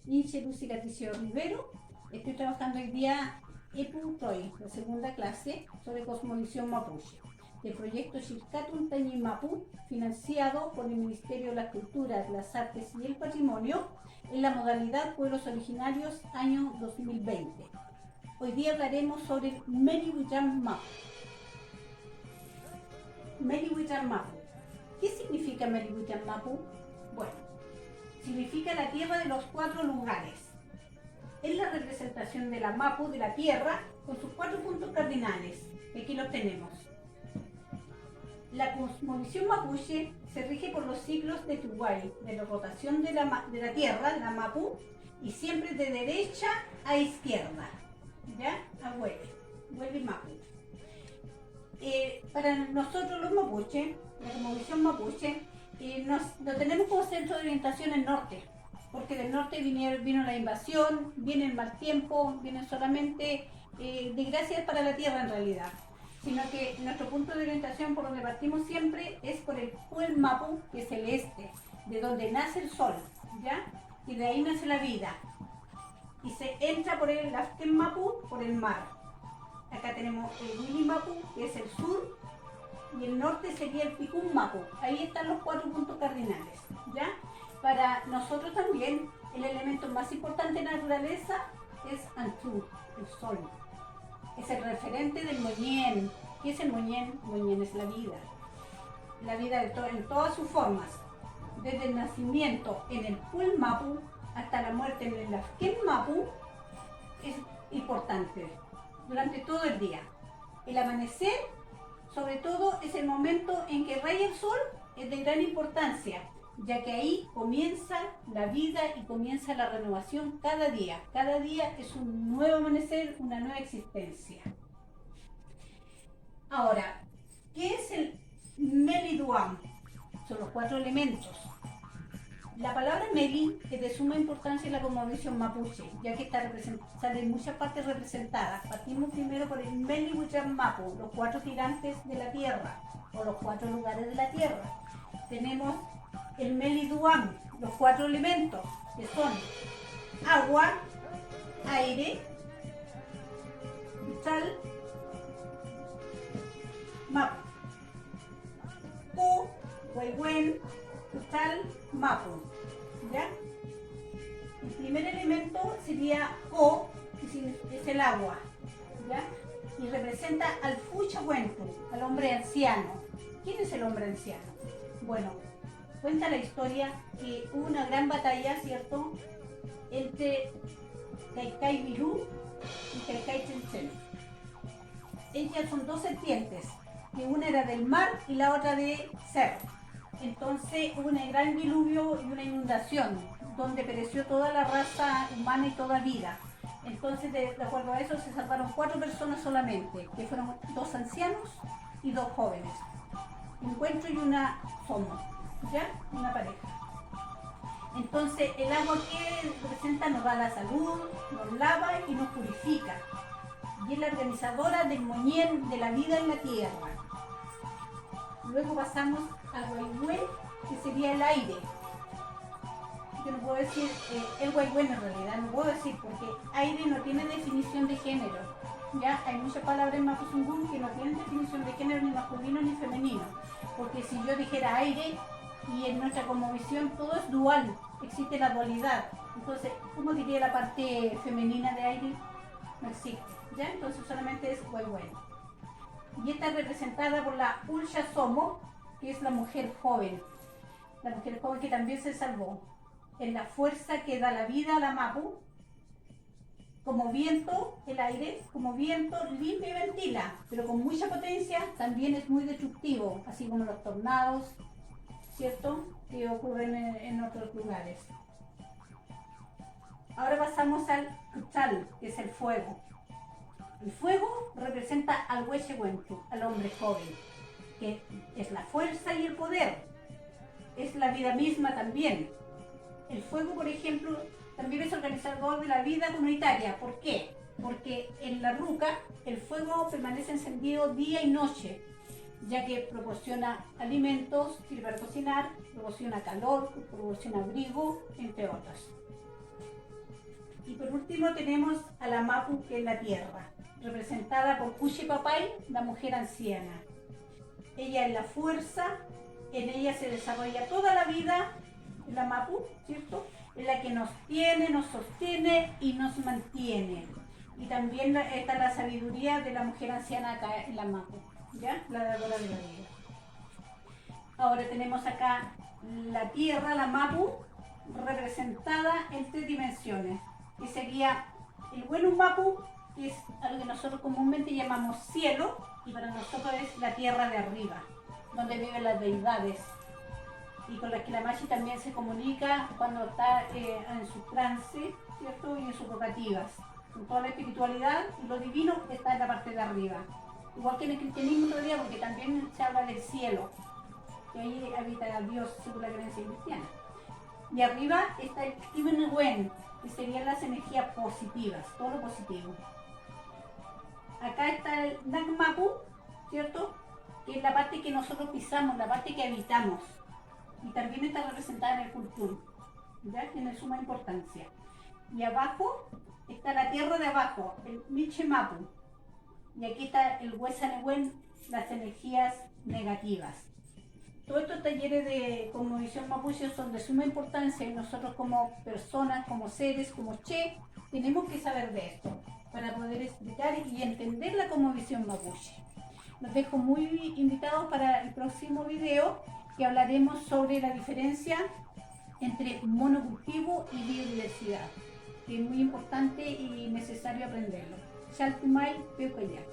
Inche Lucy Catricio Rivero. Estoy trabajando hoy día EPU TOY, la segunda clase, sobre cosmovisión mapuche, del proyecto Xilcatun Tañi Mapu, financiado por el Ministerio de las Culturas, las Artes y el Patrimonio, en la modalidad Pueblos Originarios año 2020. Hoy día hablaremos sobre el Melihuicham Mapu. Melihuicham Mapu. ¿Qué significa Melihuicham Mapu? Bueno, significa la tierra de los 4 lugares. Es la representación de la Mapu, de la tierra, con sus 4 puntos cardinales. Aquí los tenemos. La cosmovisión mapuche se rige por los ciclos de Tuwai, de la rotación de la tierra, la Mapu, y siempre de derecha a izquierda. ¿Ya? A Huele Mapu. Para nosotros los mapuche, la cosmovisión mapuche, lo tenemos como centro de orientación el norte, porque del norte vino la invasión, viene el mal tiempo, vienen solamente desgracias para la tierra en realidad, sino que nuestro punto de orientación por donde partimos siempre es por el Puel Mapu, que es el este, de donde nace el sol, ¿ya? Y de ahí nace la vida, y se entra por el Afken Mapu, por el mar. Acá tenemos el Willy Mapu, que es el sur, y el norte sería el Picún Mapu. Ahí están los 4 puntos cardinales, ¿ya? Para nosotros también, el elemento más importante en la naturaleza es Antú, el sol. Es el referente del Moñén. ¿Qué es el Moñén? Moñén es la vida. La vida en todas sus formas. Desde el nacimiento en el Pul Mapu hasta la muerte en el Afken Mapu es importante durante todo el día. El amanecer, sobre todo, es el momento en que raya el sol, es de gran importancia, ya que ahí comienza la vida y comienza la renovación cada día. Cada día es un nuevo amanecer, una nueva existencia. Ahora, ¿qué es el Meliduam? Son los 4 elementos. La palabra Meli es de suma importancia en la cosmovisión mapuche, ya que sale en muchas partes representadas. Partimos primero por el Melihuicham Mapu, los 4 gigantes de la tierra, o los 4 lugares de la tierra. Tenemos el Meliduam, los 4 elementos, que son agua, aire, sal, mapu. Pu, huehuen, sal, mapu. ¿Ya? El primer elemento sería O, que es el agua, ¿ya? Y representa al Fuchahuentu, al hombre anciano. ¿Quién es el hombre anciano? Bueno, cuenta la historia que hubo una gran batalla, ¿cierto?, entre Kaikai Bilú y Kaikai Chenchen. Ellas son 2 serpientes, que una era del mar y la otra de cerro. Entonces hubo un gran diluvio y una inundación, donde pereció toda la raza humana y toda vida. Entonces, de acuerdo a eso, se salvaron 4 personas solamente, que fueron 2 ancianos y 2 jóvenes. Un encuentro y una somos, ¿ya? Una pareja. Entonces, el agua que representa nos da la salud, nos lava y nos purifica. Y es la organizadora del moñén de la vida en la tierra. Luego pasamos al Huehuen, que sería el aire. Yo no puedo decir el Huehuen en realidad, no puedo decir porque aire no tiene definición de género. Ya hay muchas palabras en Mapuzungún que no tienen definición de género ni masculino ni femenino. Porque si yo dijera aire y en nuestra cosmovisión todo es dual, existe la dualidad. Entonces, ¿cómo diría la parte femenina de aire? No existe. ¿Ya? Entonces solamente es Huehuen. Y está representada por la Ulsha Somo, que es la mujer joven. La mujer joven que también se salvó. Es la fuerza que da la vida a la Mapu. Como viento, el aire, como viento limpia y ventila, pero con mucha potencia, también es muy destructivo, así como los tornados, ¿cierto?, que ocurren en otros lugares. Ahora pasamos al Kuchal, que es el fuego. El fuego representa al Huechehuentu, al hombre joven, que es la fuerza y el poder, es la vida misma también. El fuego, por ejemplo, también es organizador de la vida comunitaria. ¿Por qué? Porque en la ruca el fuego permanece encendido día y noche, ya que proporciona alimentos, sirve para cocinar, proporciona calor, proporciona abrigo, entre otras. Y por último tenemos a la Mapu, que es la tierra, representada por Cushi Papay, la mujer anciana. Ella es la fuerza, en ella se desarrolla toda la vida, la Mapu, ¿cierto? Es la que nos tiene, nos sostiene y nos mantiene. Y también está la sabiduría de la mujer anciana acá en la Mapu, ¿ya? La dadora de la vida. Ahora tenemos acá la tierra, la Mapu, representada en 3 dimensiones, que sería el Wenu Mapu, que es algo que nosotros comúnmente llamamos cielo, y para nosotros es la tierra de arriba, donde viven las deidades, y con las que la Machi también se comunica cuando está en su trance, ¿cierto? Y en sus vocativas. En toda la espiritualidad y lo divino está en la parte de arriba. Igual que en el cristianismo todavía, porque también se habla del cielo, que ahí habita Dios según la creencia cristiana. Y arriba está el Ibn Wen, que serían las energías positivas, todo lo positivo. Acá está el Nagmapu, ¿cierto? Que es la parte que nosotros pisamos, la parte que habitamos. Y también está representada en el Kultur, ¿ya? Tiene suma importancia. Y abajo está la tierra de abajo, el Michemapu. Y aquí está el Wesanewen, las energías negativas. Todos estos talleres de cosmovisión mapuche son de suma importancia y nosotros como personas, como seres, como Che, tenemos que saber de esto para poder explicar y entender la cosmovisión mapuche. Los dejo muy invitados para el próximo video, que hablaremos sobre la diferencia entre monocultivo y biodiversidad, que es muy importante y necesario aprenderlo. Chaltumay, Peucoyac.